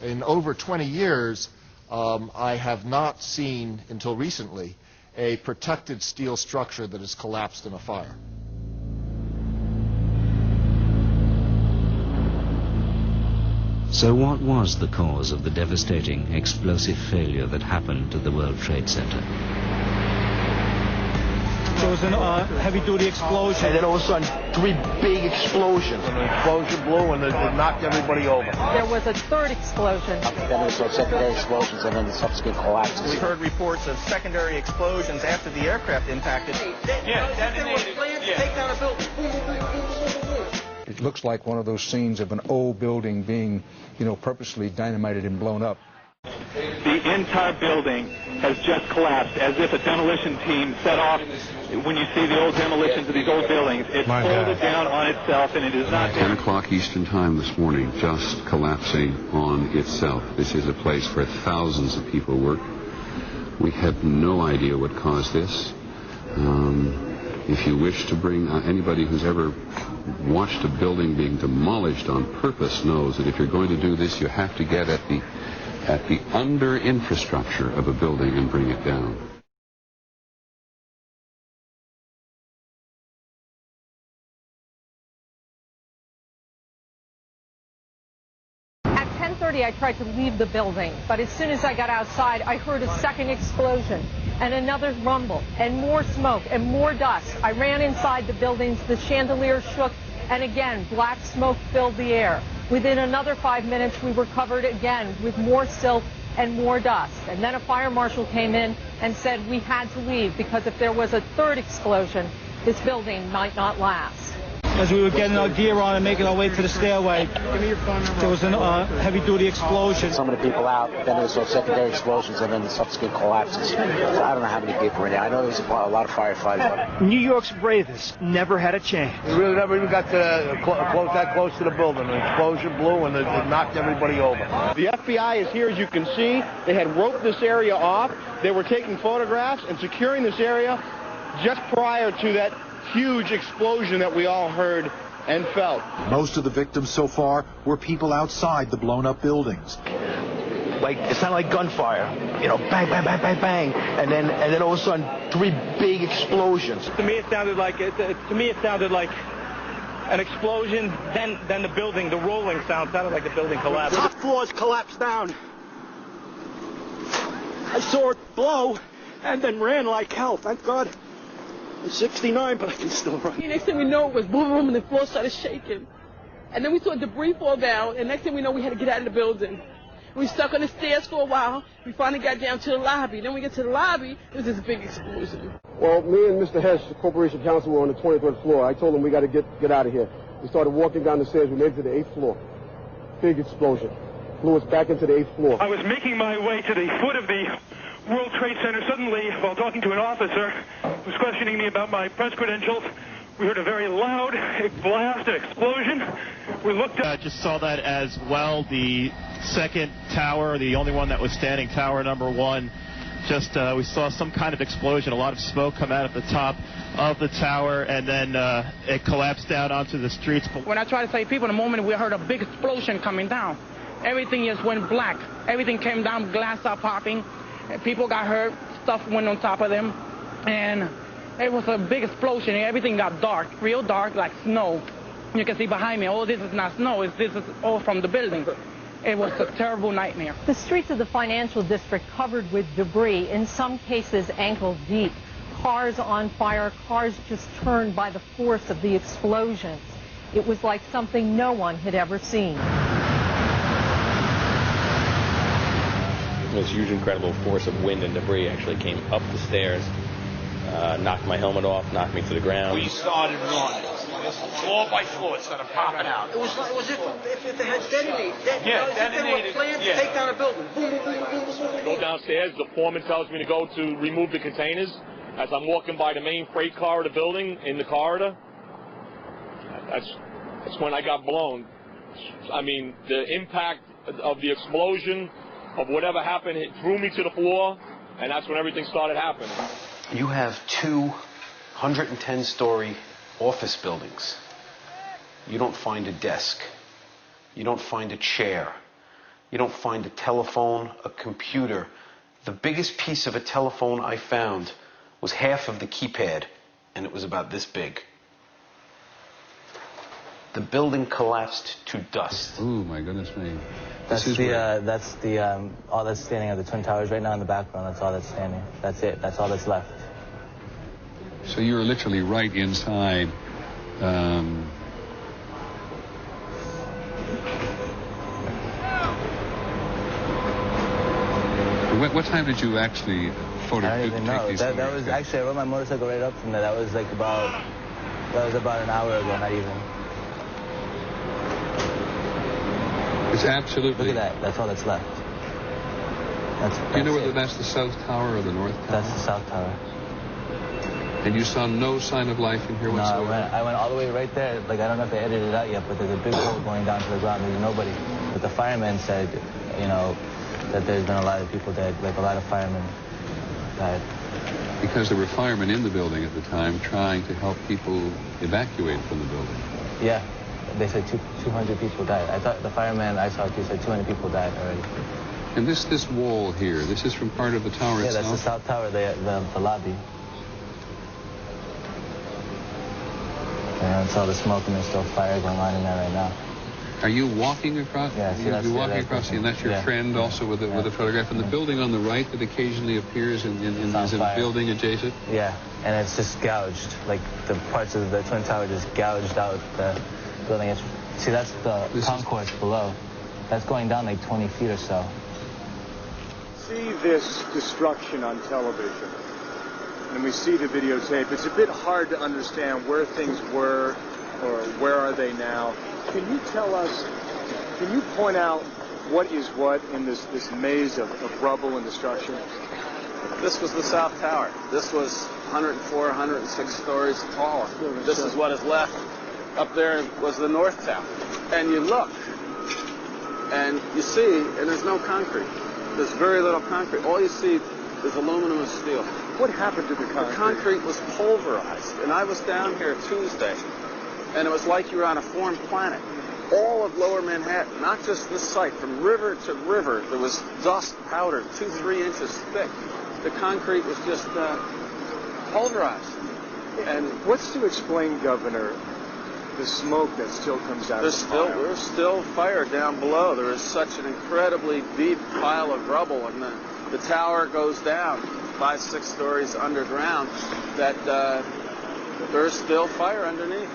In over 20 years, I have not seen, until recently, a protected steel structure that has collapsed in a fire. So what was the cause of the devastating explosive failure that happened to the World Trade Center? There was a heavy-duty explosion. And then all of a sudden, 3 big explosions. And the explosion blew and it knocked everybody over. There was a third explosion. Then there was secondary explosions and then the subsequent collapses. We heard reports of secondary explosions after the aircraft impacted. Take down a building. Boom, boom, boom, boom, boom, boom, boom. It looks like one of those scenes of an old building being, purposely dynamited and blown up. The entire building has just collapsed, as if a demolition team set off. When you see the old demolitions of these old buildings, it's folded down on itself, and it is not... 10 o'clock Eastern Time this morning, just collapsing on itself. This is a place where thousands of people work. We have no idea what caused this. If you wish to bring anybody who's ever watched a building being demolished on purpose knows that if you're going to do this, you have to get at the under infrastructure of a building and bring it down. At 10:30, I tried to leave the building, but as soon as I got outside, I heard a second explosion and another rumble and more smoke and more dust. I ran inside the buildings, the chandelier shook, and again, black smoke filled the air. Within another 5 minutes, we were covered again with more silt and more dust. And then a fire marshal came in and said we had to leave because if there was a third explosion, this building might not last. As we were getting our gear on and making our way to the stairway, there was a heavy-duty explosion. Some of the people out, then there was secondary explosions and then the subsequent collapses. So I don't know how many people were there. I know there was a lot of firefighters. New York's bravest never had a chance. We really never even got to that close to the building. An explosion blew and it knocked everybody over. The FBI is here, as you can see. They had roped this area off. They were taking photographs and securing this area just prior to that huge explosion that we all heard and felt. Most of the victims so far were people outside the blown-up buildings. Like, it sounded like gunfire, bang, bang, bang, bang, bang, and then all of a sudden, 3 big explosions. To me, it sounded like an explosion. Then the building, the rolling sound sounded like the building collapsed. Top floors collapsed down. I saw it blow and then ran like hell. Thank God. I'm 69, but I can still run. Next thing we know, it was boom, boom, and the floor started shaking. And then we saw debris fall down, and next thing we know, we had to get out of the building. We stuck on the stairs for a while. We finally got down to the lobby. Then we get to the lobby, there was this big explosion. Well, me and Mr. Hess, the corporation counsel, were on the 23rd floor. I told him we got to get out of here. We started walking down the stairs. We made it to the 8th floor. Big explosion. Flew us back into the 8th floor. I was making my way to the foot of the World Trade Center. Suddenly, while talking to an officer who was questioning me about my press credentials, we heard a very loud blast, an explosion. We looked up. Just saw that as well. The second tower, the only one that was standing, tower number 1, we saw some kind of explosion, a lot of smoke come out of the top of the tower, and then it collapsed down onto the streets. When I tried to save people, in a moment we heard a big explosion coming down. Everything just went black. Everything came down, glass started popping. People got hurt, stuff went on top of them, and it was a big explosion. Everything got dark, real dark, like snow. You can see behind me, this is not snow, this is all from the building. It was a terrible nightmare. The streets of the financial district covered with debris, in some cases ankle deep. Cars on fire, cars just turned by the force of the explosions. It was like something no one had ever seen. This huge, incredible force of wind and debris actually came up the stairs, knocked my helmet off, knocked me to the ground. We started running. Floor by floor, it started popping out. It was if they had detonated. Detonated. Planned to take down a building. Boom, boom, boom, boom, boom, boom. Go downstairs. The foreman tells me to go to remove the containers. As I'm walking by the main freight car of the building, in the corridor, that's when I got blown. I mean, the impact of the explosion, of whatever happened, it threw me to the floor, and that's when everything started happening. You have 2 110-story office buildings. You don't find a desk. You don't find a chair. You don't find a telephone, a computer. The biggest piece of a telephone I found was half of the keypad, and it was about this big. The building collapsed to dust. Oh, my goodness me. That's all that's standing at the Twin Towers right now in the background. That's all that's standing. That's it. That's all that's left. So you're literally right inside. What time did you actually photograph? I don't even know. That was actually, I rode my motorcycle right up from there. That was about an hour ago, not even. It's absolutely... Look at that. That's all that's left. Do you know whether that's the South Tower or the North Tower? That's the South Tower. And you saw no sign of life in here whatsoever? No, I went all the way right there. Like, I don't know if they edited it out yet, but there's a big hole going down to the ground. There's nobody. But the firemen said, you know, that there's been a lot of people dead. Like, a lot of firemen died. Because there were firemen in the building at the time trying to help people evacuate from the building. Yeah. They said 200 people died. I thought the fireman I saw said 200 people died already. And this wall here, this is from part of the tower itself? Yeah, that's the South Tower, the lobby. And it's all the smoke and there's still fire going on in there right now. Are you walking across? Yeah, see, you're walking across, and that's your friend also with a photograph. And the building on the right that occaionally appears is a building adjacent? Yeah, and it's just gouged. Like, the parts of the Twin Tower just gouged out the building. See, that's the concourse below. That's going down like 20 feet or so. See this destruction on television, and we see the videotape. It's a bit hard to understand where things were or where are they now. Can you tell us, can you point out what is what in this maze of rubble and destruction? This was the South Tower. This was 104, 106 stories tall. This is what is left. Up there was the North Tower. And you look, and you see, and there's no concrete. There's very little concrete. All you see is aluminum and steel. What happened to the concrete? The concrete was pulverized. And I was down here Tuesday, and it was like you were on a foreign planet. All of Lower Manhattan, not just this site, from river to river, there was dust powdered 2-3 inches thick. The concrete was just pulverized. And what's to explain, Governor, the smoke that still comes out of the fire? There's still fire down below. There is such an incredibly deep pile of rubble, and the tower goes down 5-6 stories underground, that there's still fire underneath,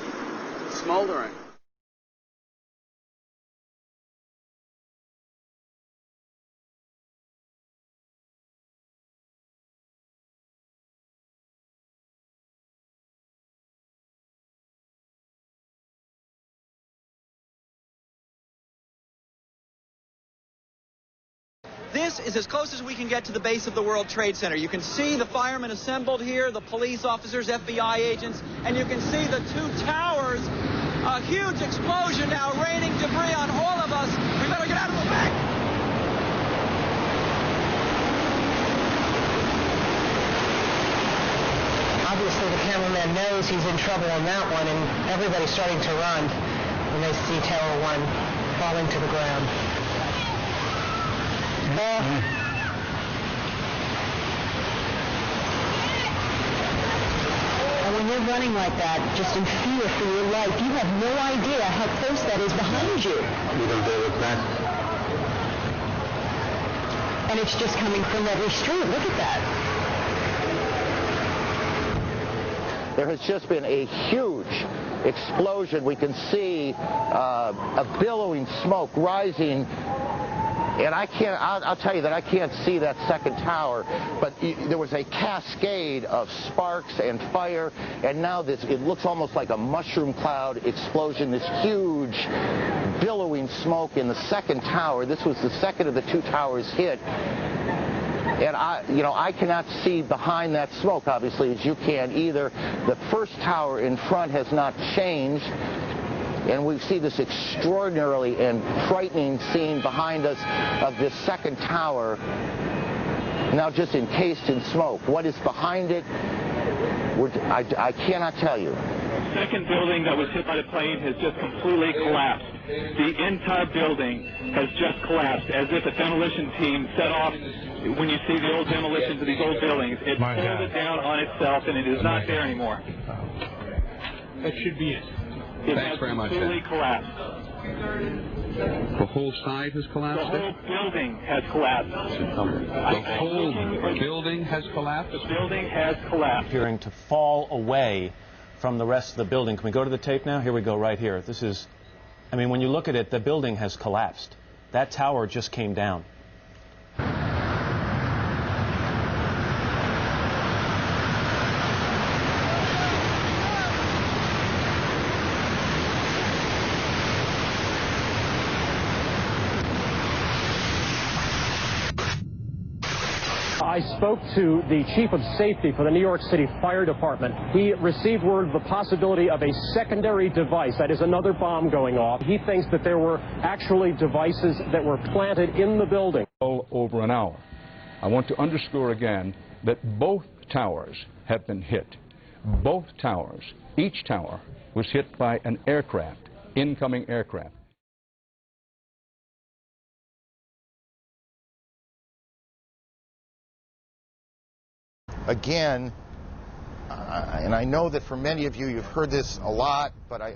smoldering. This is as close as we can get to the base of the World Trade Center. You can see the firemen assembled here, the police officers, FBI agents, and you can see the two towers. A huge explosion now raining debris on all of us. We better get out of the way. Obviously, the cameraman knows he's in trouble on that one, and everybody's starting to run when they see Tower 1 falling to the ground. And when you're running like that, just in fear for your life, you have no idea how close that is behind you. You don't dare look back. And it's just coming from every street. Look at that. There has just been a huge explosion. We can see a billowing smoke rising. And I'll tell you that I can't see that second tower, but there was a cascade of sparks and fire, and now it looks almost like a mushroom cloud explosion, this huge billowing smoke in the second tower. This was the second of the two towers hit. And I cannot see behind that smoke, obviously, as you can either. The first tower in front has not changed. And we see this extraordinarily and frightening scene behind us of this second tower, now just encased in smoke. What is behind it, I cannot tell you. second building that was hit by the plane has just completely collapsed. The entire building has just collapsed, as if a demolition team set off. When you see the old demolitions of these old buildings, it pulled it down on itself, and it is not there anymore. That should be it. It has completely collapsed. The whole side has collapsed? The whole building has collapsed. The whole building has collapsed? The building has collapsed. Appearing to fall away from the rest of the building. Can we go to the tape now? Here we go, right here. This is, I mean, when you look at it, the building has collapsed. That tower just came down. I spoke to the chief of safety for the New York City Fire Department. He received word of the possibility of a secondary device, that is another bomb going off. He thinks that there were actually devices that were planted in the building. Over an hour. I want to underscore again that both towers have been hit. Both towers, each tower was hit by an aircraft, incoming aircraft. Again, and I know that for many of you, you've heard this a lot, but I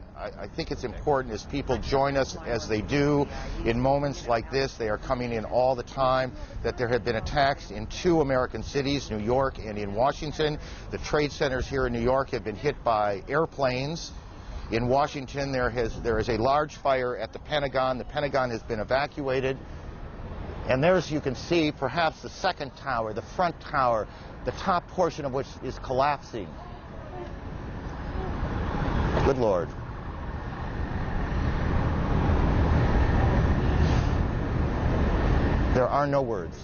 think it's important as people join us as they do in moments like this. They are coming in all the time, that there have been attacks in 2 American cities, New York and in Washington. The trade centers here in New York have been hit by airplanes. In Washington, there is a large fire at the Pentagon. The Pentagon has been evacuated. And there, as you can see, perhaps the second tower, the front tower, the top portion of which is collapsing. Good Lord. There are no words.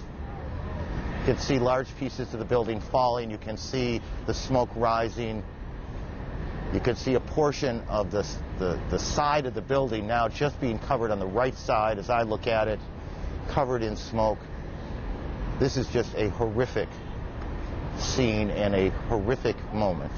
You can see large pieces of the building falling. You can see the smoke rising. You can see a portion of the side of the building now just being covered on the right side as I look at it, covered in smoke. This is just a horrific scene and a horrific moment.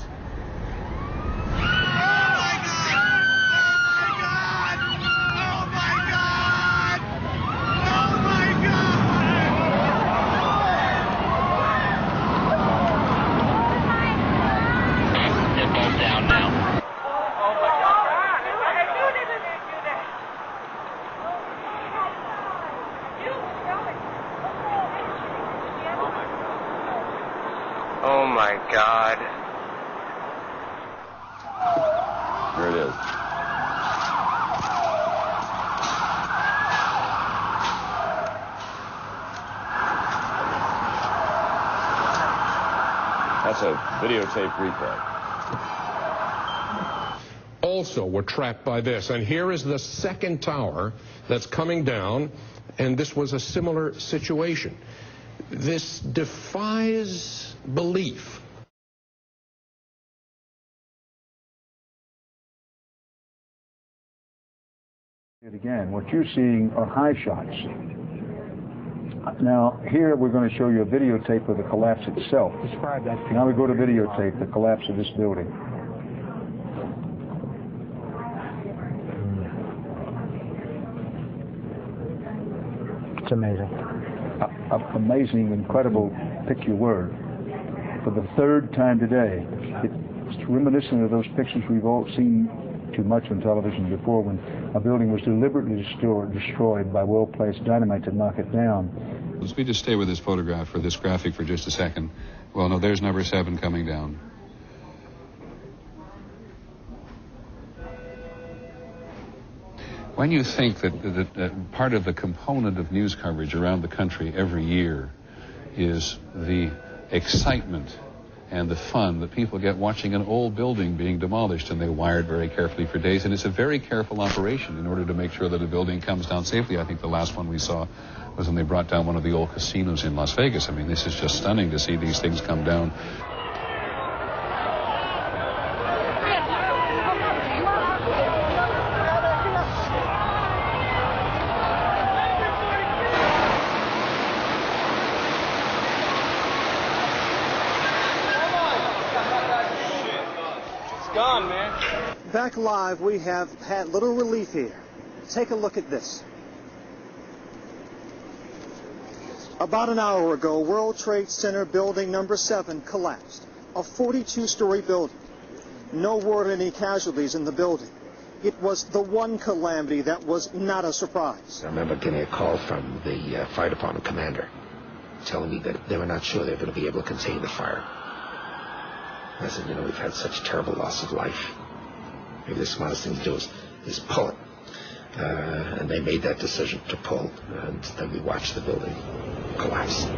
Oh my God. There it is. That's a videotape replay. Also, we're trapped by this. And here is the second tower that's coming down, and this was a similar situation. This defies belief. Again, what you're seeing are high shots. Now, here we're going to show you a videotape of the collapse itself. Describe that. Now we go to videotape the collapse of this building. It's amazing. Amazing, incredible, pick your word. For the third time today, it's reminiscent of those pictures we've all seen too much on television before, when a building was deliberately destroyed by well-placed dynamite to knock it down. Let's just stay with this photograph or this graphic for just a second. Well, no, there's number 7 coming down. When you think that part of the component of news coverage around the country every year is the excitement and the fun that people get watching an old building being demolished, and they wire it very carefully for days, and it's a very careful operation in order to make sure that a building comes down safely. I think the last one we saw was when they brought down one of the old casinos in Las Vegas. I mean, this is just stunning to see these things come down. Gone, man. back live, we have had little relief here. Take a look at this. About an hour ago, World Trade Center building number 7 collapsed. A 42-story building. No word of any casualties in the building. It was the one calamity that was not a surprise. I remember getting a call from the fire department commander telling me that they were not sure they were going to be able to contain the fire. I said, you know, we've had such terrible loss of life. Maybe the smartest thing to do is pull it. And they made that decision to pull, and then we watched the building collapse.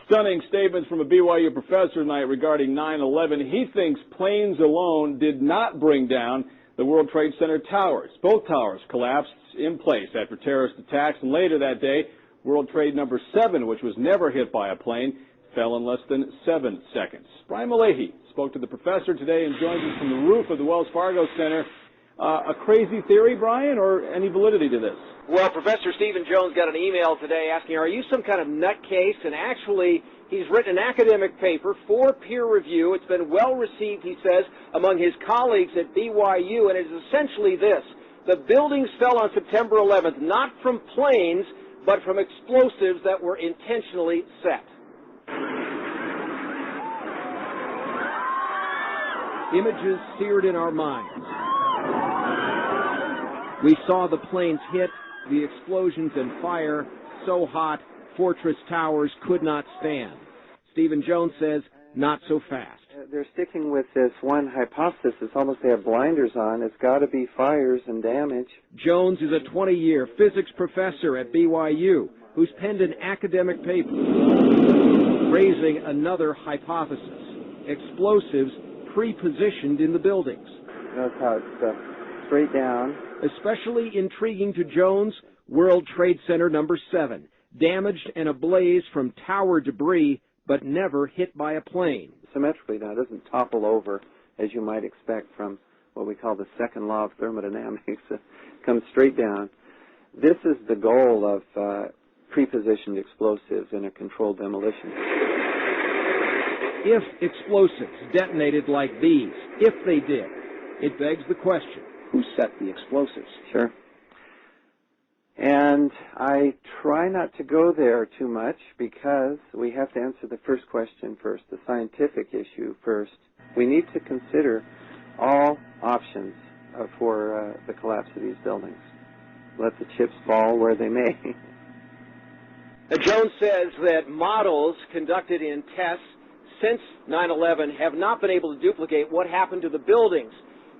Stunning statements from a BYU professor tonight regarding 9/11. He thinks planes alone did not bring down the World Trade Center towers. Both towers collapsed in place after terrorist attacks, and later that day, World Trade number 7, which was never hit by a plane, fell in less than 7 seconds. Brian Malahy spoke to the professor today and joins us from the roof of the Wells Fargo Center. A crazy theory, Brian, or any validity to this? Well, Professor Stephen Jones got an email today asking, are you some kind of nutcase? And actually, he's written an academic paper for peer review. It's been well received, he says, among his colleagues at BYU, and it is essentially this. The buildings fell on September 11th, not from planes, but from explosives that were intentionally set. Images seared in our minds. We saw the planes hit, the explosions and fire, so hot, Fortress Towers could not stand. Stephen Jones says, not so fast. They're sticking with this one hypothesis. It's almost they have blinders on. It's got to be fires and damage. Jones is a 20-year physics professor at BYU who's penned an academic paper raising another hypothesis. Explosives pre-positioned in the buildings. Notice how it's straight down. Especially intriguing to Jones, World Trade Center number 7, damaged and ablaze from tower debris, but never hit by a plane. Symmetrically now, it doesn't topple over, as you might expect from what we call the second law of thermodynamics. It comes straight down. This is the goal of pre-positioned explosives in a controlled demolition. If explosives detonated like these, if they did, it begs the question, who set the explosives? Sure. And I try not to go there too much because we have to answer the first question first, the scientific issue first. We need to consider all options for the collapse of these buildings. Let the chips fall where they may. Jones says that models conducted in tests since 9/11 have not been able to duplicate what happened to the buildings.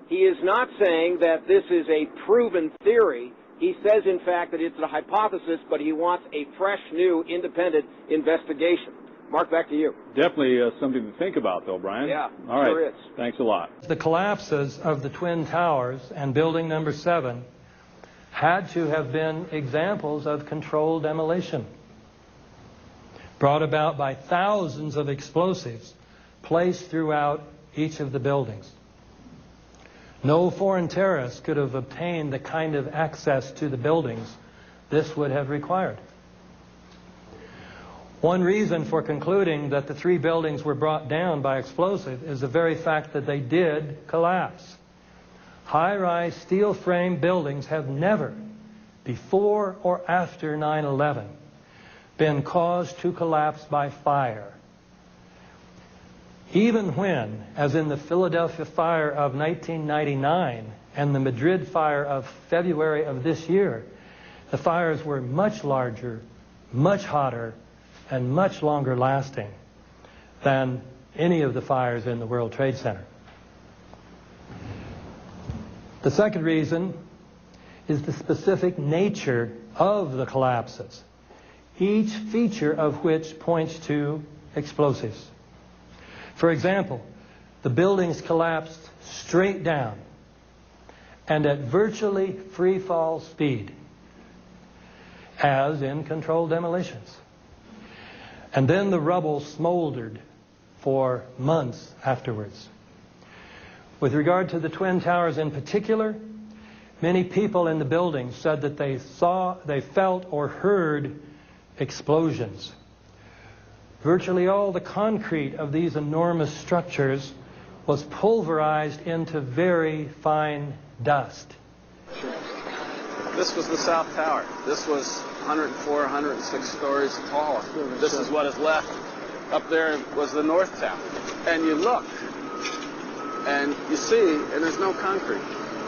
He is not saying that this is a proven theory. He says, in fact, that it's a hypothesis, but he wants a fresh, new, independent investigation. Mark, back to you. Definitely something to think about, though, Brian. Yeah, all right. Sure is. Thanks a lot. The collapses of the Twin Towers and building number 7 had to have been examples of controlled demolition, brought about by thousands of explosives placed throughout each of the buildings. No foreign terrorist could have obtained the kind of access to the buildings this would have required. One reason for concluding that the 3 buildings were brought down by explosive is the very fact that they did collapse. High-rise steel frame buildings have never, before or after 9/11, been caused to collapse by fire. Even when, as in the Philadelphia fire of 1999 and the Madrid fire of February of this year, the fires were much larger, much hotter, and much longer lasting than any of the fires in the World Trade Center. The second reason is the specific nature of the collapses, each feature of which points to explosives. For example, the buildings collapsed straight down and at virtually free fall speed, as in controlled demolitions. And then the rubble smoldered for months afterwards. With regard to the Twin Towers in particular, many people in the building said that they felt or heard explosions. Virtually all the concrete of these enormous structures was pulverized into very fine dust. This was the South Tower. This was 104, 106 stories tall. This is what is left. Up there was the North Tower. And you look, and you see, and there's no concrete.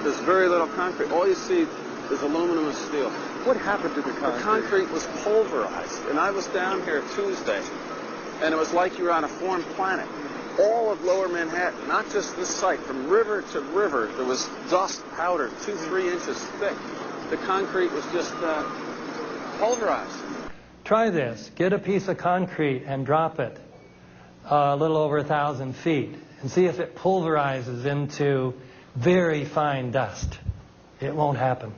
There's very little concrete. All you see is aluminum and steel. What happened to the concrete? The concrete was pulverized. And I was down here Tuesday, and it was like you were on a foreign planet. All of Lower Manhattan, not just this site, from river to river, there was dust powder 2-3 inches thick. The concrete was just pulverized. Try this. Get a piece of concrete and drop it a little over 1,000 feet and see if it pulverizes into very fine dust. It won't happen.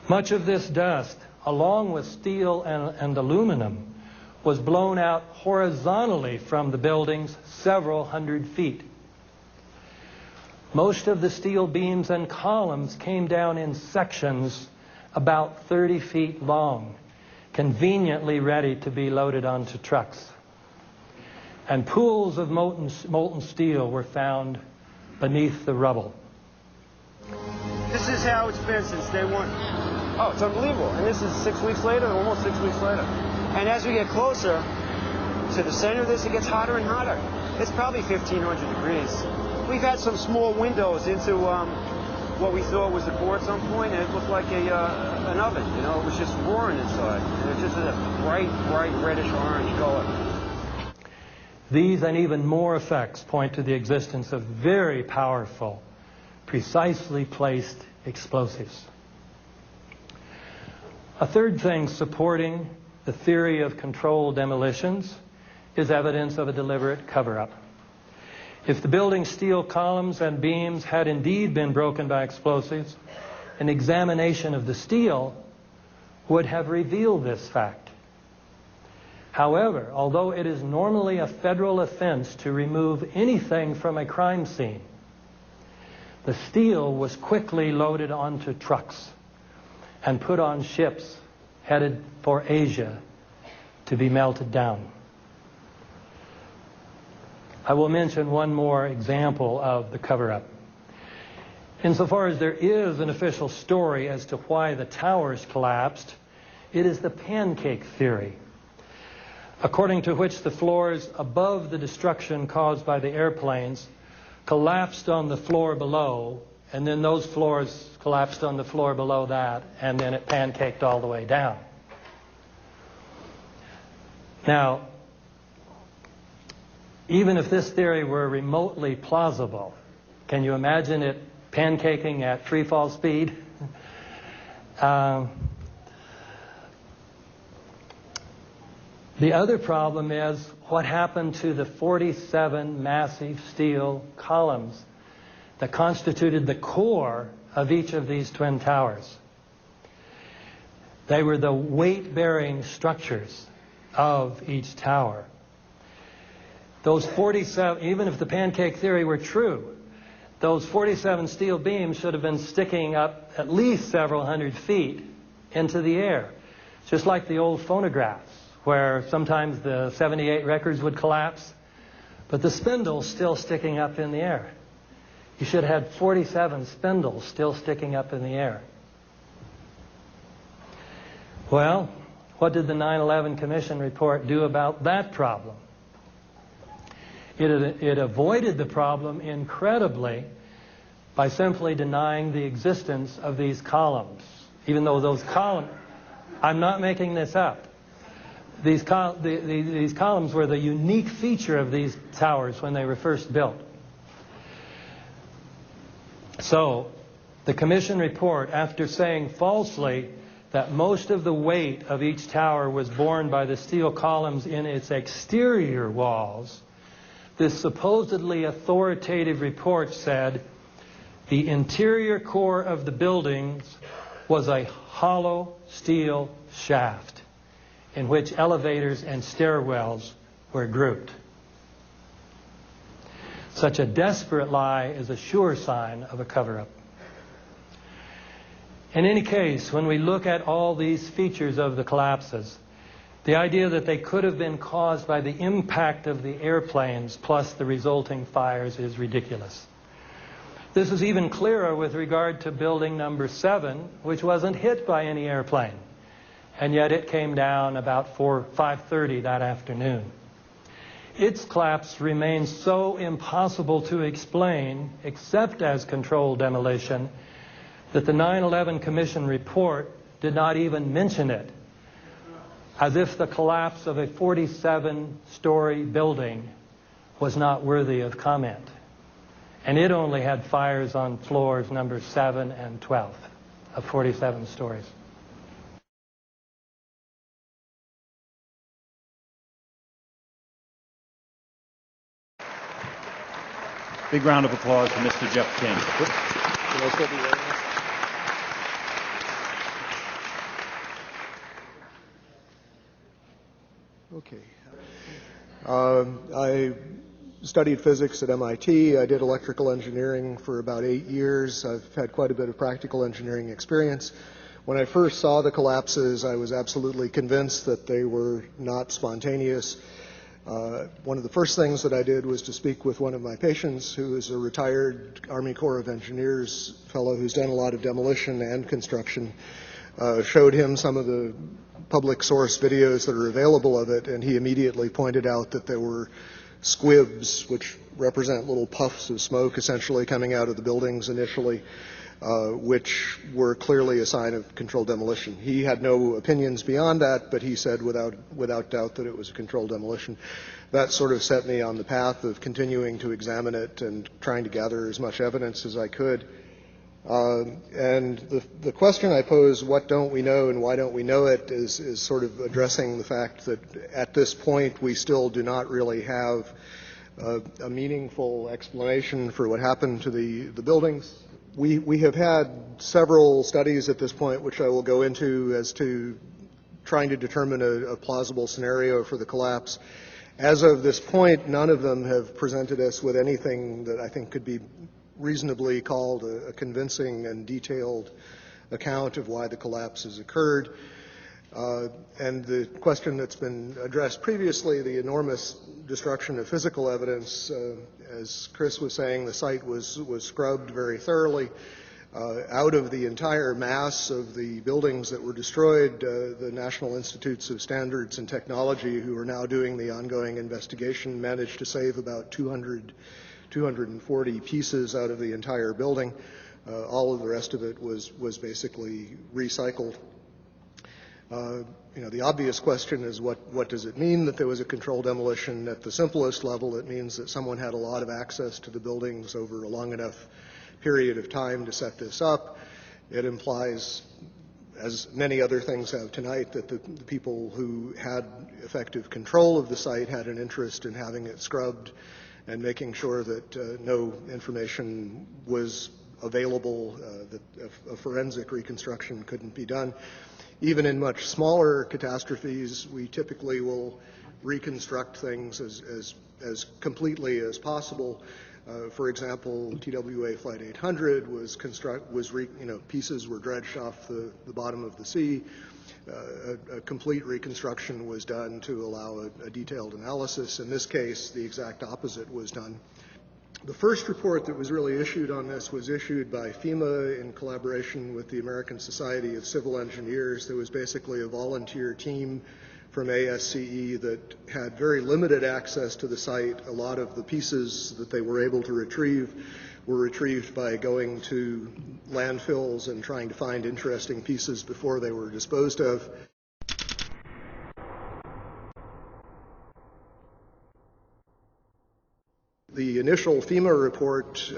Much of this dust, along with steel and aluminum, was blown out horizontally from the buildings several hundred feet. Most of the steel beams and columns came down in sections about 30 feet long, conveniently ready to be loaded onto trucks. And pools of molten steel were found beneath the rubble. This is how it's been since day one. Oh, it's unbelievable. And this is 6 weeks later, almost 6 weeks later. And as we get closer to the center of this, it gets hotter and hotter. It's probably 1,500 degrees. We've had some small windows into what we thought was the core at some point, and it looked like an oven. You know, it was just roaring inside. And it's just a bright reddish orange color. These and even more effects point to the existence of very powerful, precisely placed explosives. A third thing supporting the theory of controlled demolitions is evidence of a deliberate cover-up. If the building's steel columns and beams had indeed been broken by explosives, an examination of the steel would have revealed this fact. However, although it is normally a federal offense to remove anything from a crime scene, the steel was quickly loaded onto trucks and put on ships headed for Asia to be melted down. I will mention one more example of the cover-up. Insofar as there is an official story as to why the towers collapsed, it is the pancake theory, according to which the floors above the destruction caused by the airplanes collapsed on the floor below, and then those floors collapsed on the floor below that, and then it pancaked all the way down. Now, even if this theory were remotely plausible, can you imagine it pancaking at free fall speed? The other problem is what happened to the 47 massive steel columns that constituted the core of each of these twin towers. They were the weight-bearing structures of each tower. Those 47, even if the pancake theory were true, those 47 steel beams should have been sticking up at least several hundred feet into the air, just like the old phonographs, where sometimes the 78 records would collapse, but the spindle's still sticking up in the air. You should have had 47 spindles still sticking up in the air. Well, what did the 9/11 Commission report do about that problem? It avoided the problem incredibly by simply denying the existence of these columns, even though those columns, I'm not making this up. These columns were the unique feature of these towers when they were first built. So, the Commission report, after saying falsely that most of the weight of each tower was borne by the steel columns in its exterior walls, this supposedly authoritative report said the interior core of the buildings was a hollow steel shaft in which elevators and stairwells were grouped. Such a desperate lie is a sure sign of a cover-up. In any case, when we look at all these features of the collapses, the idea that they could have been caused by the impact of the airplanes plus the resulting fires is ridiculous. This is even clearer with regard to building number 7, which wasn't hit by any airplane, and yet it came down about 5:30 that afternoon. Its collapse remains so impossible to explain, except as controlled demolition, that the 9/11 Commission report did not even mention it, as if the collapse of a 47-story building was not worthy of comment. And it only had fires on floors number 7 and 12 of 47 stories. Big round of applause for Mr. Jeff King. Okay. I studied physics at MIT. I did electrical engineering for about 8 years. I've had quite a bit of practical engineering experience. When I first saw the collapses, I was absolutely convinced that they were not spontaneous. One of the first things that I did was to speak with one of my patients, who is a retired Army Corps of Engineers fellow who's done a lot of demolition and construction. Showed him some of the public source videos that are available of it, and he immediately pointed out that there were squibs, which represent little puffs of smoke essentially coming out of the buildings initially, which were clearly a sign of controlled demolition. He had no opinions beyond that, but he said without doubt that it was a controlled demolition. That sort of set me on the path of continuing to examine it and trying to gather as much evidence as I could. And the question I pose, what don't we know and why don't we know it, is sort of addressing the fact that at this point we still do not really have a meaningful explanation for what happened to the buildings. We have had several studies at this point, which I will go into, as to trying to determine a plausible scenario for the collapse. As of this point, none of them have presented us with anything that I think could be reasonably called a convincing and detailed account of why the collapses occurred. And the question that's been addressed previously, the enormous destruction of physical evidence, as Chris was saying, the site was scrubbed very thoroughly. Out of the entire mass of the buildings that were destroyed, the National Institutes of Standards and Technology, who are now doing the ongoing investigation, managed to save about 240 pieces out of the entire building. All of the rest of it was basically recycled. The obvious question is what does it mean that there was a controlled demolition? At the simplest level, it means that someone had a lot of access to the buildings over a long enough period of time to set this up. It implies, as many other things have tonight, that the people who had effective control of the site had an interest in having it scrubbed and making sure that no information was available, that a forensic reconstruction couldn't be done. Even in much smaller catastrophes, we typically will reconstruct things as completely as possible. For example, TWA Flight 800 pieces were dredged off the bottom of the sea. A complete reconstruction was done to allow a detailed analysis. In this case, the exact opposite was done. The first report that was really issued on this was issued by FEMA in collaboration with the American Society of Civil Engineers. There was basically a volunteer team from ASCE that had very limited access to the site. A lot of the pieces that they were able to retrieve were retrieved by going to landfills and trying to find interesting pieces before they were disposed of. The initial FEMA report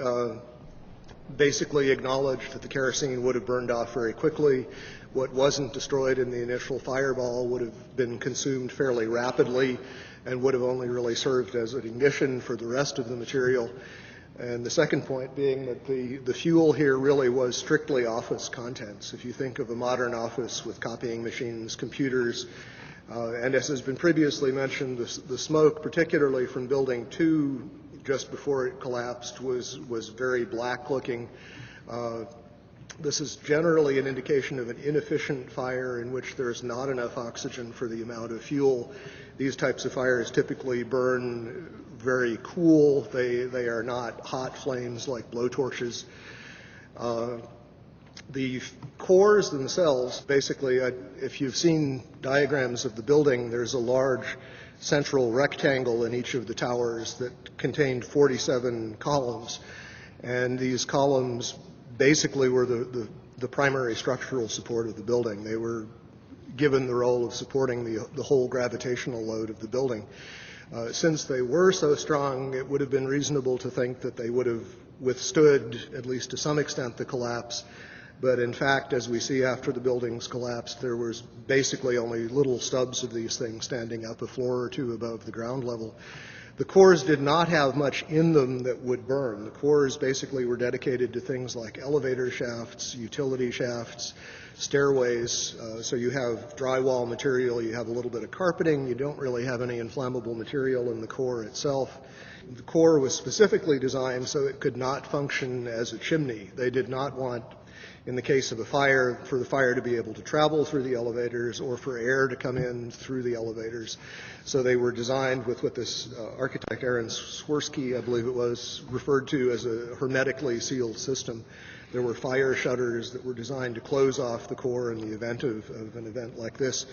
basically acknowledged that the kerosene would have burned off very quickly. What wasn't destroyed in the initial fireball would have been consumed fairly rapidly and would have only really served as an ignition for the rest of the material. And the second point being that the fuel here really was strictly office contents. If you think of a modern office with copying machines, computers, and as has been previously mentioned, the smoke, particularly from Building 2, just before it collapsed was very black looking. This is generally an indication of an inefficient fire in which there's not enough oxygen for the amount of fuel. These types of fires typically burn very cool. They are not hot flames like blowtorches. The cores themselves, basically, if you've seen diagrams of the building, there's a large central rectangle in each of the towers that contained 47 columns. And these columns basically were the primary structural support of the building. They were given the role of supporting the whole gravitational load of the building. Since they were so strong, it would have been reasonable to think that they would have withstood, at least to some extent, the collapse. But in fact, as we see after the buildings collapsed, there was basically only little stubs of these things standing up a floor or two above the ground level. The cores did not have much in them that would burn. The cores basically were dedicated to things like elevator shafts, utility shafts, stairways. So you have drywall material, you have a little bit of carpeting, you don't really have any inflammable material in the core itself. The core was specifically designed so it could not function as a chimney. They did not want, in the case of a fire, for the fire to be able to travel through the elevators or for air to come in through the elevators. So they were designed with what this architect Aaron Swirsky, I believe it was, referred to as a hermetically sealed system. There were fire shutters that were designed to close off the core in the event of an event like this.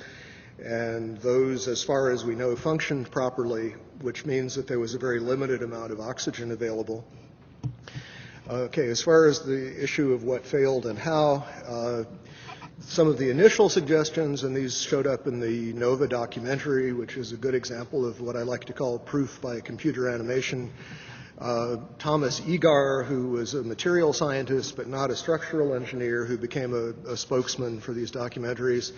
And those, as far as we know, functioned properly, which means that there was a very limited amount of oxygen available. Okay, as far as the issue of what failed and how, some of the initial suggestions, and these showed up in the NOVA documentary, which is a good example of what I like to call proof by computer animation. Thomas Egar, who was a material scientist but not a structural engineer, who became a spokesman for these documentaries,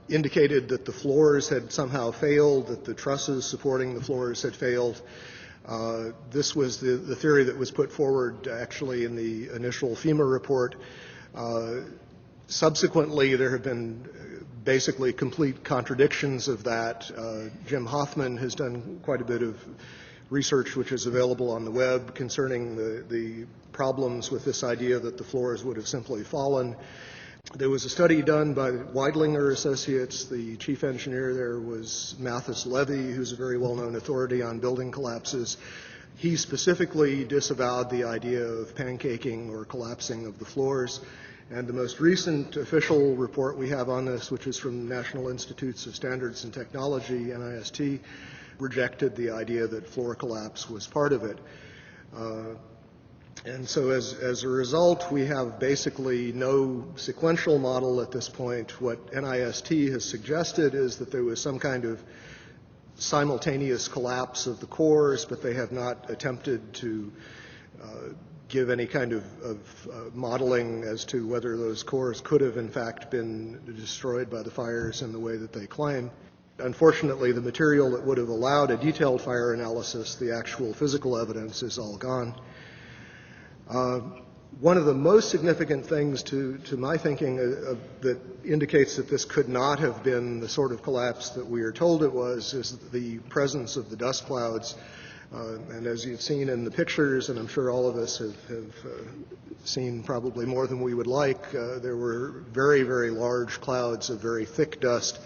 indicated that the floors had somehow failed, that the trusses supporting the floors had failed. This was the theory that was put forward actually in the initial FEMA report. Subsequently, there have been basically complete contradictions of that. Jim Hoffman has done quite a bit of research which is available on the web concerning the problems with this idea that the floors would have simply fallen. There was a study done by Weidlinger Associates. The chief engineer there was Mathis Levy, who's a very well-known authority on building collapses. He specifically disavowed the idea of pancaking or collapsing of the floors. And the most recent official report we have on this, which is from National Institutes of Standards and Technology, NIST, rejected the idea that floor collapse was part of it. And so as a result, we have basically no sequential model at this point. What NIST has suggested is that there was some kind of simultaneous collapse of the cores, but they have not attempted to give any kind of modeling as to whether those cores could have in fact been destroyed by the fires in the way that they claim. Unfortunately, the material that would have allowed a detailed fire analysis, the actual physical evidence, is all gone. One of the most significant things to my thinking that indicates that this could not have been the sort of collapse that we are told it was is the presence of the dust clouds. And as you've seen in the pictures, and I'm sure all of us have seen probably more than we would like, there were very, very large clouds of very thick dust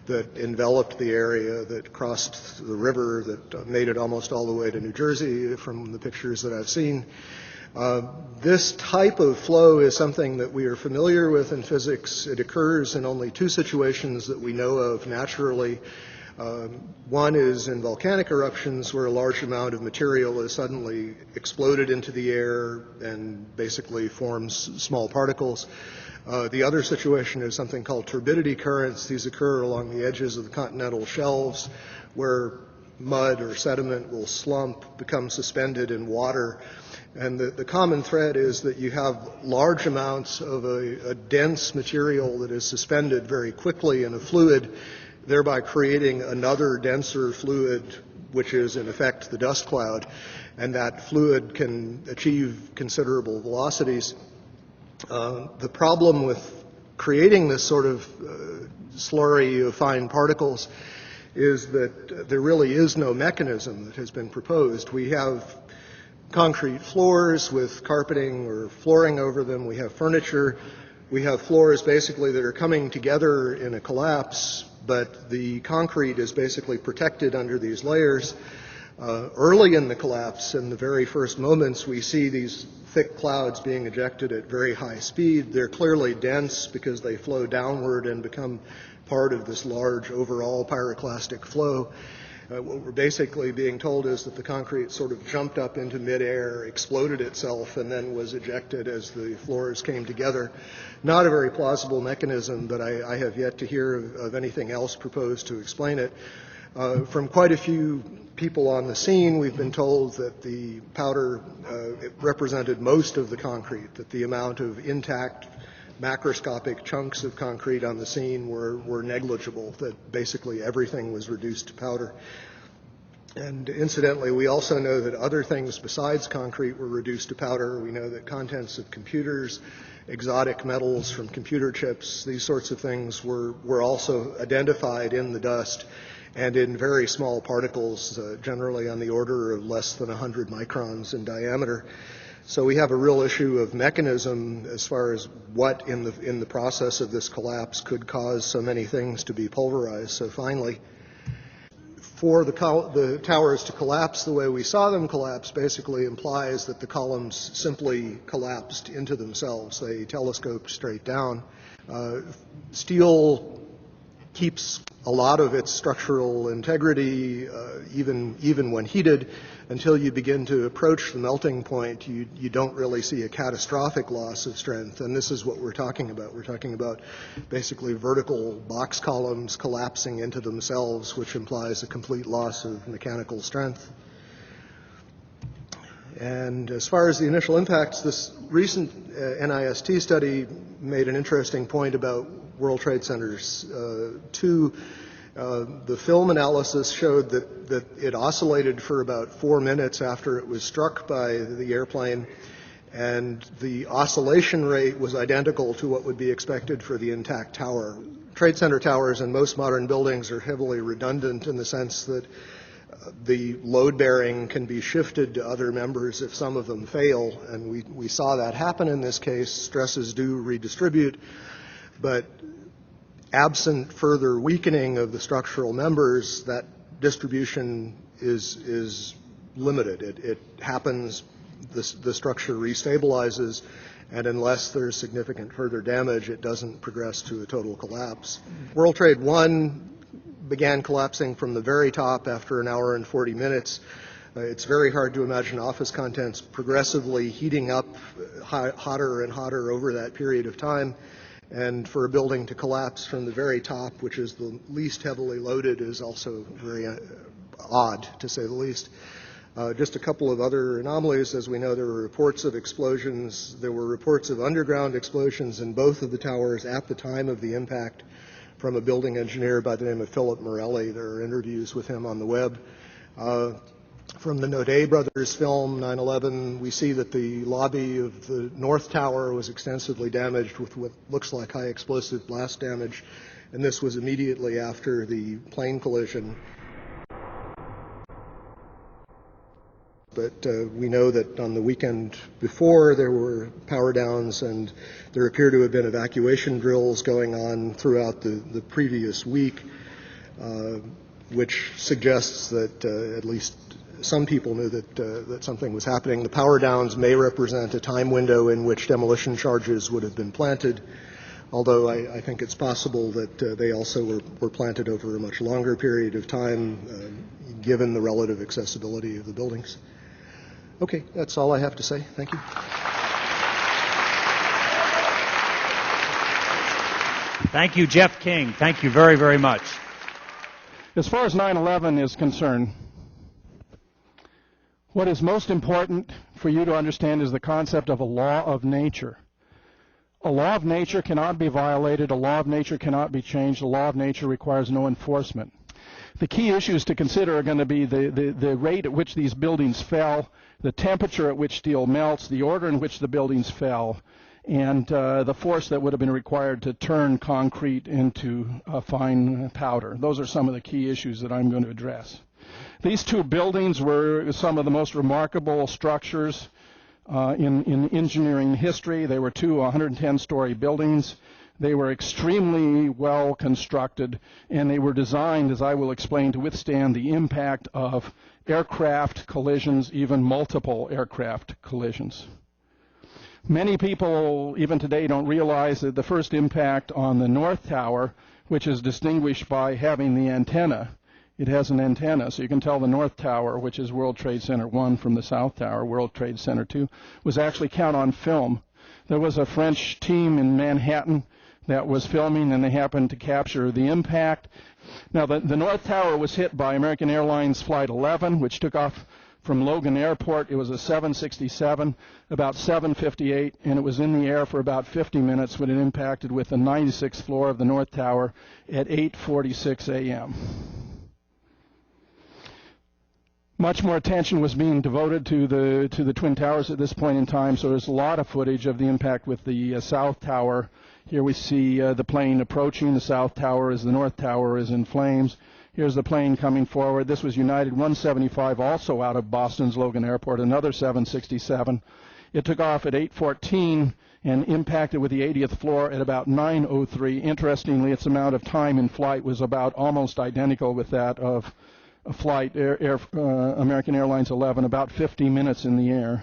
that enveloped the area, that crossed the river, that made it almost all the way to New Jersey from the pictures that I've seen. This type of flow is something that we are familiar with in physics. It occurs in only two situations that we know of naturally. One is in volcanic eruptions where a large amount of material is suddenly exploded into the air and basically forms small particles. The other situation is something called turbidity currents. These occur along the edges of the continental shelves where mud or sediment will slump, become suspended in water. And the common thread is that you have large amounts of a dense material that is suspended very quickly in a fluid, thereby creating another denser fluid, which is in effect the dust cloud. And that fluid can achieve considerable velocities. The problem with creating this sort of slurry of fine particles is that there really is no mechanism that has been proposed. We have concrete floors with carpeting or flooring over them. We have furniture. We have floors basically that are coming together in a collapse, but the concrete is basically protected under these layers. Early in the collapse, in the very first moments, we see these thick clouds being ejected at very high speed. They're clearly dense because they flow downward and become part of this large overall pyroclastic flow. What we're basically being told is that the concrete sort of jumped up into midair, exploded itself, and then was ejected as the floors came together. Not a very plausible mechanism, but I have yet to hear of anything else proposed to explain it. From quite a few people on the scene, we've been told that the powder represented most of the concrete, that the amount of intact macroscopic chunks of concrete on the scene were negligible, that basically everything was reduced to powder. And incidentally, we also know that other things besides concrete were reduced to powder. We know that contents of computers, exotic metals from computer chips, these sorts of things were also identified in the dust and in very small particles, generally on the order of less than 100 microns in diameter. So we have a real issue of mechanism as far as what in the process of this collapse could cause so many things to be pulverized so finely. For the towers to collapse the way we saw them collapse basically implies that the columns simply collapsed into themselves. They telescoped straight down. Steel keeps a lot of its structural integrity, even when heated, until you begin to approach the melting point. You don't really see a catastrophic loss of strength, and this is what we're talking about. We're talking about basically vertical box columns collapsing into themselves, which implies a complete loss of mechanical strength. And as far as the initial impacts, this recent NIST study made an interesting point about World Trade Centers 2. The film analysis showed that it oscillated for about 4 minutes after it was struck by the airplane, and the oscillation rate was identical to what would be expected for the intact tower. Trade Center towers in most modern buildings are heavily redundant in the sense that the load bearing can be shifted to other members if some of them fail, and we saw that happen in this case. Stresses do redistribute, but absent further weakening of the structural members, that distribution is limited. It happens, the structure restabilizes, and unless there's significant further damage, it doesn't progress to a total collapse. World Trade 1 began collapsing from the very top after an hour and 40 minutes. It's very hard to imagine office contents progressively heating up hotter and hotter over that period of time. And for a building to collapse from the very top, which is the least heavily loaded, is also very odd, to say the least. Just a couple of other anomalies. As we know, there were reports of explosions. There were reports of underground explosions in both of the towers at the time of the impact from a building engineer by the name of Philip Morelli. There are interviews with him on the web. From the Naudet brothers film, 9/11, we see that the lobby of the North Tower was extensively damaged with what looks like high explosive blast damage, and this was immediately after the plane collision. But we know that on the weekend before there were power downs, and there appear to have been evacuation drills going on throughout the previous week, which suggests that at least some people knew that something was happening. The power downs may represent a time window in which demolition charges would have been planted, although I think it's possible that they also were planted over a much longer period of time, given the relative accessibility of the buildings. Okay, that's all I have to say. Thank you. Thank you, Jeff King. Thank you very, very much. As far as 9/11 is concerned, what is most important for you to understand is the concept of a law of nature. A law of nature cannot be violated. A law of nature cannot be changed. A law of nature requires no enforcement. The key issues to consider are going to be the rate at which these buildings fell, the temperature at which steel melts, the order in which the buildings fell, and the force that would have been required to turn concrete into fine powder. Those are some of the key issues that I'm going to address. These two buildings were some of the most remarkable structures in engineering history. They were two 110-story buildings. They were extremely well constructed, and they were designed, as I will explain, to withstand the impact of aircraft collisions, even multiple aircraft collisions. Many people, even today, don't realize that the first impact on the North Tower, which is distinguished by having the antenna, it has an antenna, so you can tell the North Tower, which is World Trade Center 1, from the South Tower, World Trade Center 2, was actually caught on film. There was a French team in Manhattan that was filming, and they happened to capture the impact. Now, the North Tower was hit by American Airlines Flight 11, which took off from Logan Airport. It was a 767, about 7:58, and it was in the air for about 50 minutes when it impacted with the 96th floor of the North Tower at 8:46 a.m. Much more attention was being devoted to the Twin Towers at this point in time, so there's a lot of footage of the impact with the South Tower. Here we see the plane approaching the South Tower as the North Tower is in flames. Here's the plane coming forward. This was United 175, also out of Boston's Logan Airport, another 767. It took off at 8:14 and impacted with the 80th floor at about 9:03. Interestingly, its amount of time in flight was about almost identical with that of a flight, American Airlines 11, about 50 minutes in the air.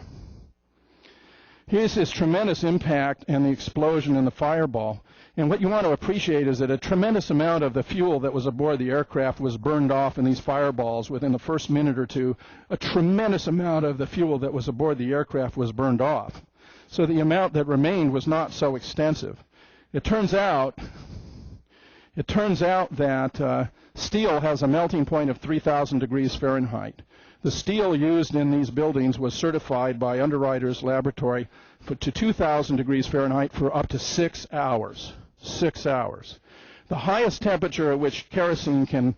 Here's this tremendous impact and the explosion in the fireball. And what you want to appreciate is that a tremendous amount of the fuel that was aboard the aircraft was burned off in these fireballs within the first minute or two. A tremendous amount of the fuel that was aboard the aircraft was burned off. So the amount that remained was not so extensive. It turns out that steel has a melting point of 3,000 degrees Fahrenheit. The steel used in these buildings was certified by Underwriters Laboratory to 2,000 degrees Fahrenheit for up to 6 hours. 6 hours. The highest temperature at which kerosene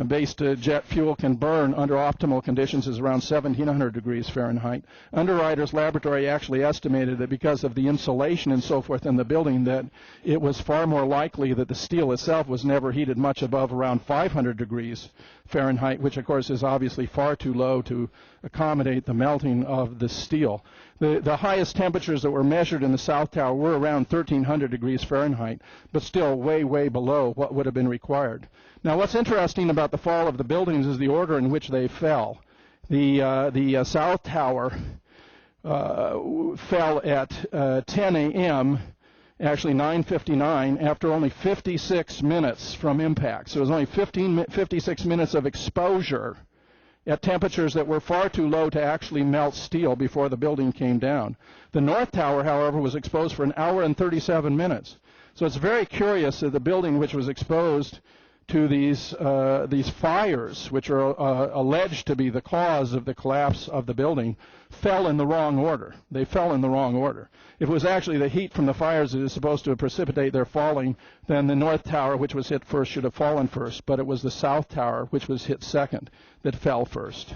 based jet fuel can burn under optimal conditions is around 1,700 degrees Fahrenheit. Underwriters Laboratory actually estimated that because of the insulation and so forth in the building, that it was far more likely that the steel itself was never heated much above around 500 degrees Fahrenheit, which of course is obviously far too low to accommodate the melting of the steel. The highest temperatures that were measured in the South Tower were around 1,300 degrees Fahrenheit, but still way, way below what would have been required. Now, what's interesting about the fall of the buildings is the order in which they fell. The South Tower fell at 10 a.m., actually 9:59, after only 56 minutes from impact. So it was only 56 minutes of exposure at temperatures that were far too low to actually melt steel before the building came down. The North Tower, however, was exposed for an hour and 37 minutes. So it's very curious that the building which was exposed to these fires, which are alleged to be the cause of the collapse of the building, fell in the wrong order. They fell in the wrong order. If it was actually the heat from the fires that is supposed to precipitate their falling, then the North Tower, which was hit first, should have fallen first. But it was the South Tower, which was hit second, that fell first.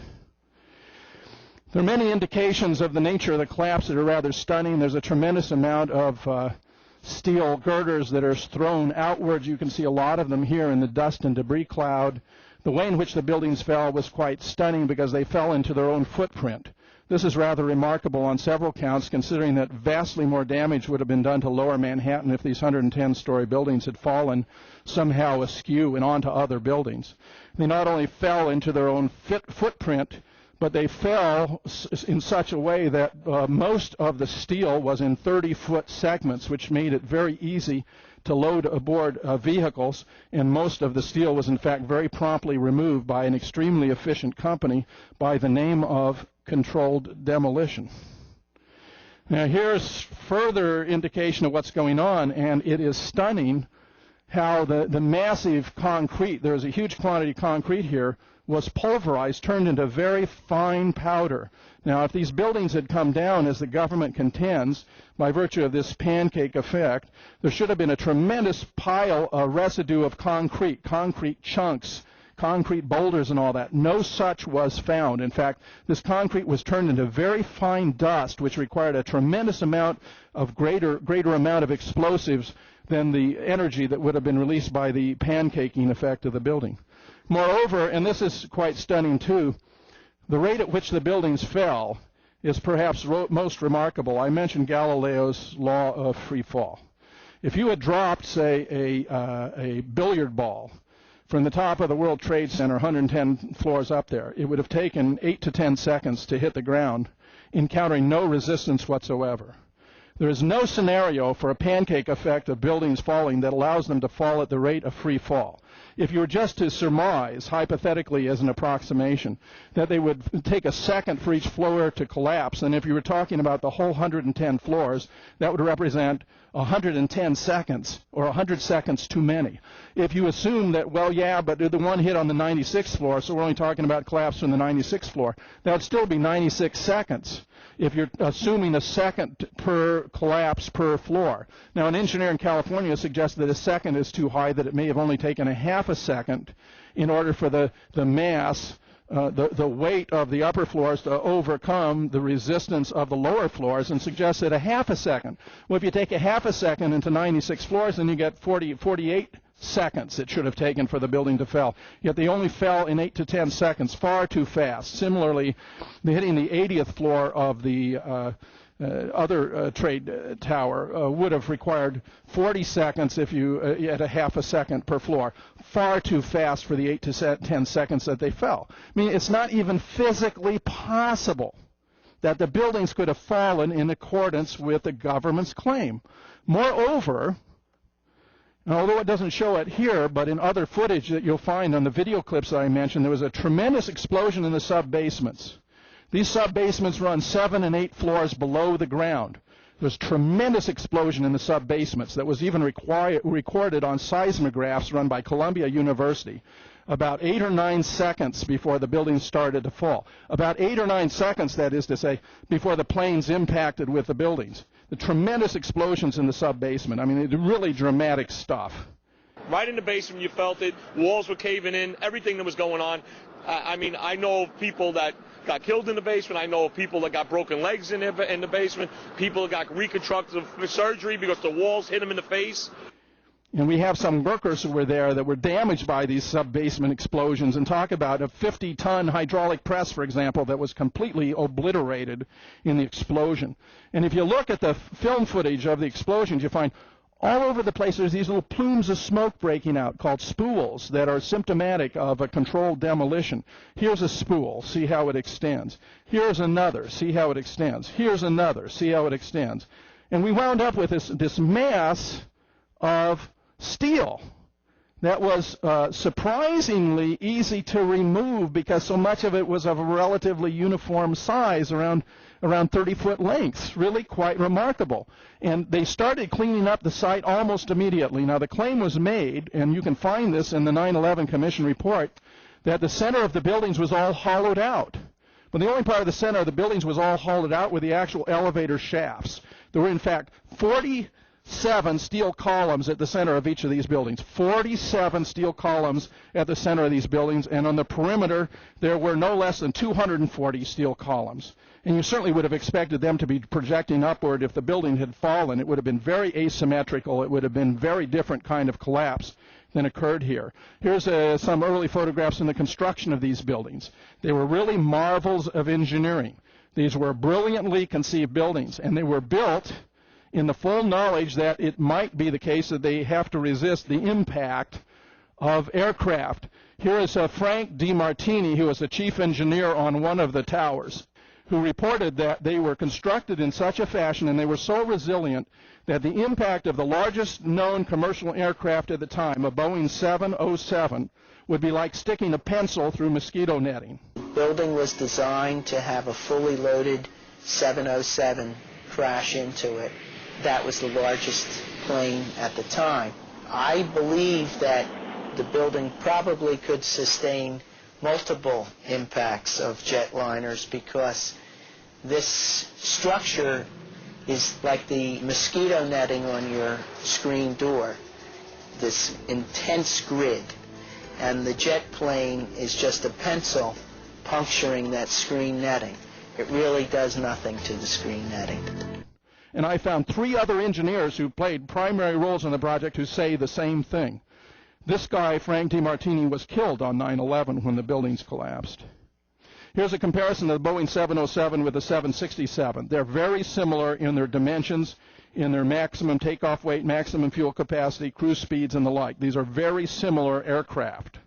There are many indications of the nature of the collapse that are rather stunning. There's a tremendous amount of steel girders that are thrown outwards. You can see a lot of them here in the dust and debris cloud. The way in which the buildings fell was quite stunning because they fell into their own footprint. This is rather remarkable on several counts, considering that vastly more damage would have been done to lower Manhattan if these 110-story buildings had fallen somehow askew and onto other buildings. They not only fell into their own footprint, but they fell in such a way that most of the steel was in 30-foot segments, which made it very easy to load aboard vehicles, and most of the steel was in fact very promptly removed by an extremely efficient company by the name of Controlled Demolition. Now here's further indication of what's going on, and it is stunning how the massive concrete, there's a huge quantity of concrete here, was pulverized, turned into very fine powder. Now, if these buildings had come down, as the government contends, by virtue of this pancake effect, there should have been a tremendous pile, a residue of concrete chunks, concrete boulders and all that. No such was found. In fact, this concrete was turned into very fine dust, which required a tremendous amount of greater amount of explosives than the energy that would have been released by the pancaking effect of the building. Moreover, and this is quite stunning too, the rate at which the buildings fell is perhaps most remarkable. I mentioned Galileo's law of free fall. If you had dropped, say, a billiard ball from the top of the World Trade Center, 110 floors up there, it would have taken 8 to 10 seconds to hit the ground, encountering no resistance whatsoever. There is no scenario for a pancake effect of buildings falling that allows them to fall at the rate of free fall. If you were just to surmise, hypothetically as an approximation, that they would take a second for each floor to collapse, and if you were talking about the whole 110 floors, that would represent 110 seconds, or 100 seconds too many. If you assume that, well, yeah, but the one hit on the 96th floor, so we're only talking about collapse from the 96th floor, that would still be 96 seconds if you're assuming a second per collapse per floor. Now, an engineer in California suggested that a second is too high, that it may have only taken a half a second in order for the mass, the weight of the upper floors to overcome the resistance of the lower floors, and suggested a half a second. Well, if you take a half a second into 96 floors, then you get 48 seconds it should have taken for the building to fall. Yet they only fell in 8 to 10 seconds, far too fast. Similarly, hitting the 80th floor of the other trade tower would have required 40 seconds if you at a half a second per floor. Far too fast for the 8 to 10 seconds that they fell. I mean, it's not even physically possible that the buildings could have fallen in accordance with the government's claim. Moreover, and although it doesn't show it here, but in other footage that you'll find on the video clips that I mentioned, there was a tremendous explosion in the sub-basements. These sub-basements run 7 and 8 floors below the ground. There's tremendous explosion in the sub-basements that was even recorded on seismographs run by Columbia University about 8 or 9 seconds before the buildings started to fall. About 8 or 9 seconds, that is to say, before the planes impacted with the buildings. The tremendous explosions in the sub-basement. I mean, it's really dramatic stuff. Right in the basement, you felt it. Walls were caving in, everything that was going on. I mean, I know of people that got killed in the basement. I know of people that got broken legs in the basement. People that got reconstructive surgery because the walls hit them in the face. And we have some workers who were there that were damaged by these sub-basement explosions, and talk about a 50-ton hydraulic press, for example, that was completely obliterated in the explosion. And if you look at the film footage of the explosions, you find all over the place there's these little plumes of smoke breaking out called spools that are symptomatic of a controlled demolition. Here's a spool. See how it extends. Here's another. See how it extends. Here's another. See how it extends. And we wound up with this mass of steel that was surprisingly easy to remove because so much of it was of a relatively uniform size, around 30-foot lengths. Really quite remarkable. And they started cleaning up the site almost immediately. Now, the claim was made, and you can find this in the 9/11 Commission report, that the center of the buildings was all hollowed out. But the only part of the center of the buildings was all hollowed out were the actual elevator shafts. There were, in fact, 47 steel columns at the center of each of these buildings. 47 steel columns at the center of these buildings, and on the perimeter there were no less than 240 steel columns. And you certainly would have expected them to be projecting upward if the building had fallen. It would have been very asymmetrical. It would have been a very different kind of collapse than occurred here. Here's some early photographs in the construction of these buildings. They were really marvels of engineering. These were brilliantly conceived buildings, and they were built in the full knowledge that it might be the case that they have to resist the impact of aircraft. Here is Frank DiMartini, who was the chief engineer on one of the towers, who reported that they were constructed in such a fashion and they were so resilient that the impact of the largest known commercial aircraft at the time, a Boeing 707, would be like sticking a pencil through mosquito netting. The building was designed to have a fully loaded 707 crash into it. That was the largest plane at the time. I believe that the building probably could sustain multiple impacts of jetliners because this structure is like the mosquito netting on your screen door, this intense grid. and the jet plane is just a pencil puncturing that screen netting. It really does nothing to the screen netting. And I found 3 other engineers who played primary roles in the project who say the same thing. This guy, Frank DeMartini, was killed on 9/11 when the buildings collapsed. Here's a comparison of the Boeing 707 with the 767. They're very similar in their dimensions, in their maximum takeoff weight, maximum fuel capacity, cruise speeds, and the like. These are very similar aircraft.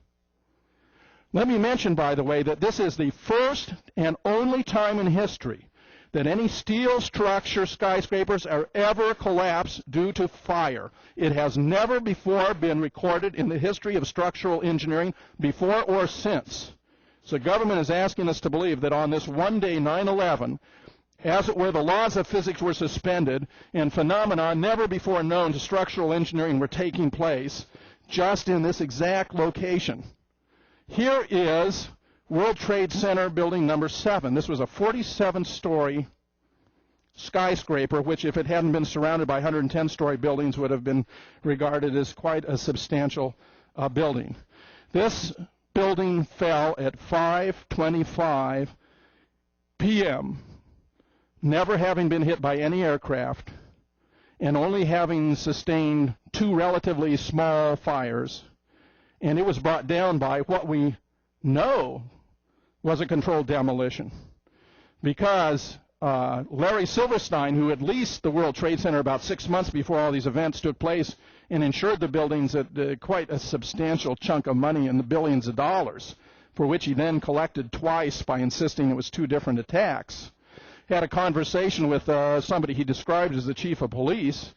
Let me mention, by the way, that this is the first and only time in history that any steel structure skyscrapers are ever collapsed due to fire. It has never before been recorded in the history of structural engineering, before or since. So government is asking us to believe that on this one day, 9/11, as it were, the laws of physics were suspended and phenomena never before known to structural engineering were taking place just in this exact location. Here is World Trade Center building number 7. This was a 47-story skyscraper, which if it hadn't been surrounded by 110-story buildings would have been regarded as quite a substantial building. This building fell at 5:25 p.m., never having been hit by any aircraft and only having sustained 2 relatively small fires. And it was brought down by what we know was a controlled demolition, because Larry Silverstein, who had leased the World Trade Center about 6 months before all these events took place and insured the buildings at quite a substantial chunk of money in the billions of dollars, for which he then collected twice by insisting it was 2 different attacks, had a conversation with somebody he described as the chief of police,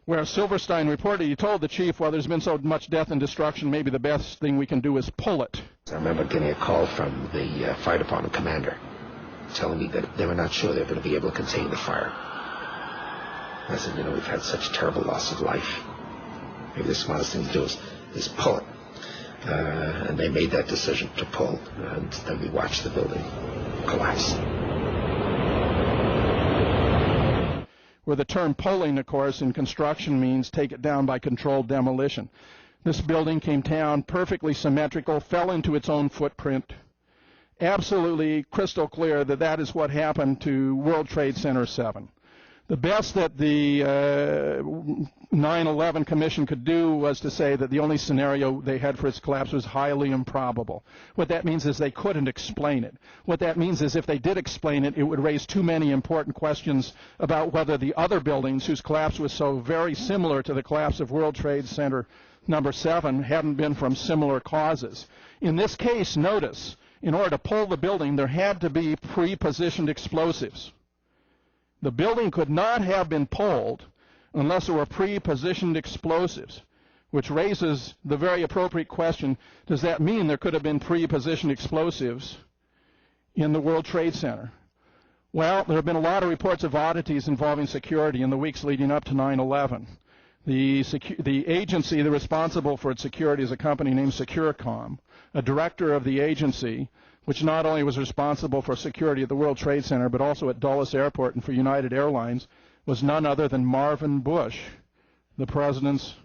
where Silverstein reported he told the chief, well, there's been so much death and destruction, maybe the best thing we can do is pull it. I remember getting a call from the fire department commander telling me that they were not sure they were going to be able to contain the fire. I said, you know, we've had such terrible loss of life. Maybe the smartest thing to do is pull it. And they made that decision to pull, and then we watched the building collapse. Where the term pulling, of course, in construction means take it down by controlled demolition. This building came down perfectly symmetrical, fell into its own footprint. Absolutely crystal clear that that is what happened to World Trade Center 7. The best that the 9/11 Commission could do was to say that the only scenario they had for its collapse was highly improbable. What that means is they couldn't explain it. What that means is if they did explain it, it would raise too many important questions about whether the other buildings, whose collapse was so very similar to the collapse of World Trade Center number 7, hadn't been from similar causes. In this case, notice, in order to pull the building, there had to be pre-positioned explosives. The building could not have been pulled unless there were pre-positioned explosives, which raises the very appropriate question, does that mean there could have been pre-positioned explosives in the World Trade Center? Well, there have been a lot of reports of oddities involving security in the weeks leading up to 9/11. The agency that responsible for its security is a company named Securicom. A director of the agency, which not only was responsible for security at the World Trade Center, but also at Dulles Airport and for United Airlines, was none other than Marvin Bush, the president's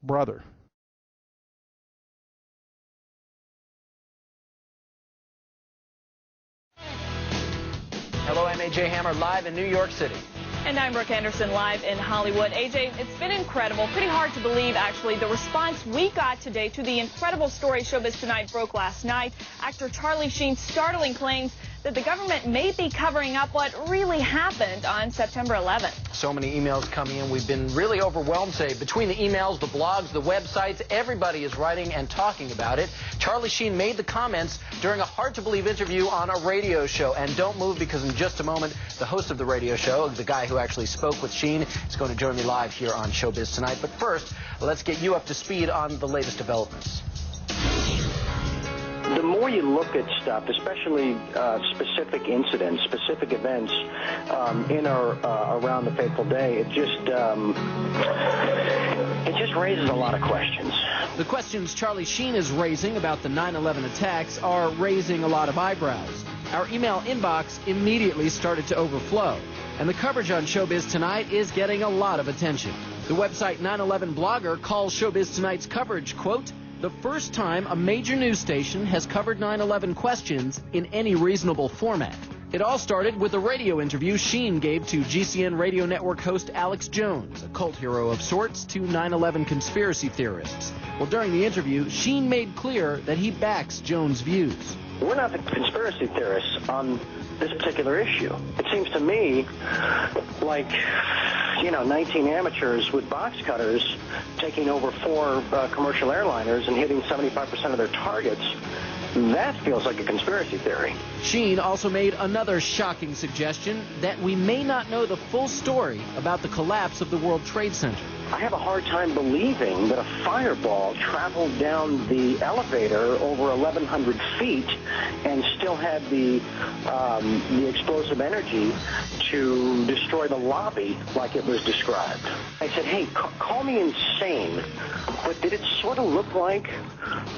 brother. Hello, I'm A.J. Hammer, live in New York City. And I'm Brooke Anderson, live in Hollywood. AJ, it's been incredible, pretty hard to believe, actually, the response we got today to the incredible story Showbiz Tonight broke last night. Actor Charlie Sheen's startling claims that the government may be covering up what really happened on September 11th. So many emails coming in. We've been really overwhelmed today. Between the emails, the blogs, the websites, everybody is writing and talking about it. Charlie Sheen made the comments during a hard-to-believe interview on a radio show. And don't move, because in just a moment, the host of the radio show, the guy who actually spoke with Sheen, is going to join me live here on Showbiz Tonight. But first, let's get you up to speed on the latest developments. The more you look at stuff, especially specific incidents, specific events in or around the fateful day, it just raises a lot of questions. The questions Charlie Sheen is raising about the 9/11 attacks are raising a lot of eyebrows. Our email inbox immediately started to overflow, and the coverage on Showbiz Tonight is getting a lot of attention. The website 9/11 Blogger calls Showbiz Tonight's coverage, quote, the first time a major news station has covered 9/11 questions in any reasonable format. It all started with a radio interview Sheen gave to GCN radio network host Alex Jones, a cult hero of sorts to 9/11 conspiracy theorists. Well, during the interview, Sheen made clear that he backs Jones' views. We're not the conspiracy theorists on this particular issue. It seems to me like, 19 amateurs with box cutters taking over 4 commercial airliners and hitting 75% of their targets. That feels like a conspiracy theory. Sheen also made another shocking suggestion that we may not know the full story about the collapse of the World Trade Center. I have a hard time believing that a fireball traveled down the elevator over 1,100 feet and still had the explosive energy to destroy the lobby like it was described. I said, hey, call me insane, but did it sort of look like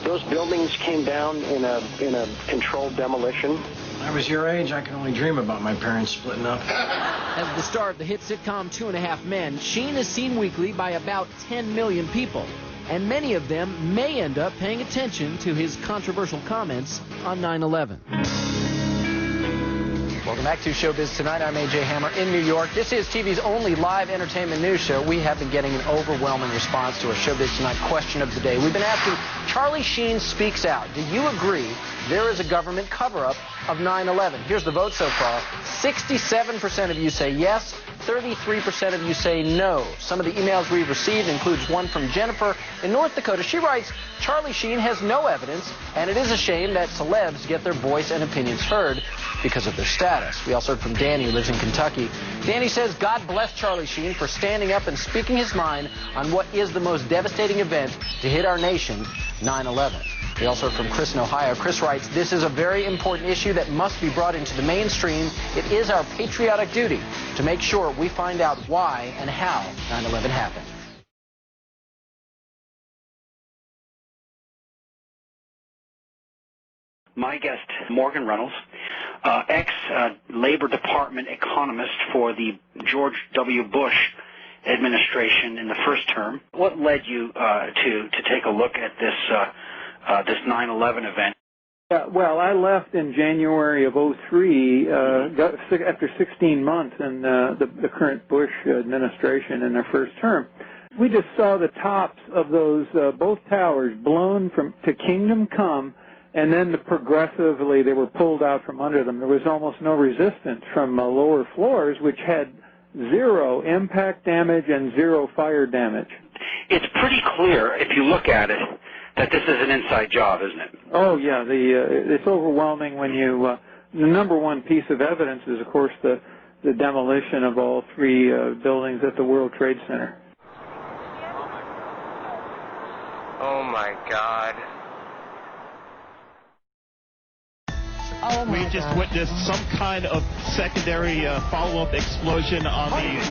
those buildings came down in a controlled demolition? When I was your age, I could only dream about my parents splitting up. As the star of the hit sitcom 2.5 Men, Sheen is seen weekly by about 10 million people, and many of them may end up paying attention to his controversial comments on 9/11. Welcome back to Showbiz Tonight. I'm A.J. Hammer in New York. This is TV's only live entertainment news show. We have been getting an overwhelming response to our Showbiz Tonight question of the day. We've been asking, Charlie Sheen speaks out. Do you agree there is a government cover-up of 9/11? Here's the vote so far. 67% of you say yes. 33% of you say no. Some of the emails we've received includes one from Jennifer in North Dakota. She writes, Charlie Sheen has no evidence, and it is a shame that celebs get their voice and opinions heard because of their status. We also heard from Danny, who lives in Kentucky. Danny says, God bless Charlie Sheen for standing up and speaking his mind on what is the most devastating event to hit our nation, 9/11. We also heard from Chris in Ohio. Chris writes, this is a very important issue that must be brought into the mainstream. It is our patriotic duty to make sure we find out why and how 9/11 happened. My guest, Morgan Reynolds, ex-Labor Department economist for the George W. Bush administration in the first term. What led you to take a look at this 9/11 event? Well, I left in January of 2003 after 16 months in the current Bush administration in their first term. We just saw the tops of those both towers blown to Kingdom Come, and then progressively they were pulled out from under them. There was almost no resistance from lower floors, which had 0 impact damage and 0 fire damage. It's pretty clear, if you look at it, that this is an inside job, isn't it? Oh, yeah. It's overwhelming when you... the number one piece of evidence is, of course, the demolition of all 3 buildings at the World Trade Center. Oh, my God. We just witnessed some kind of secondary follow-up explosion on the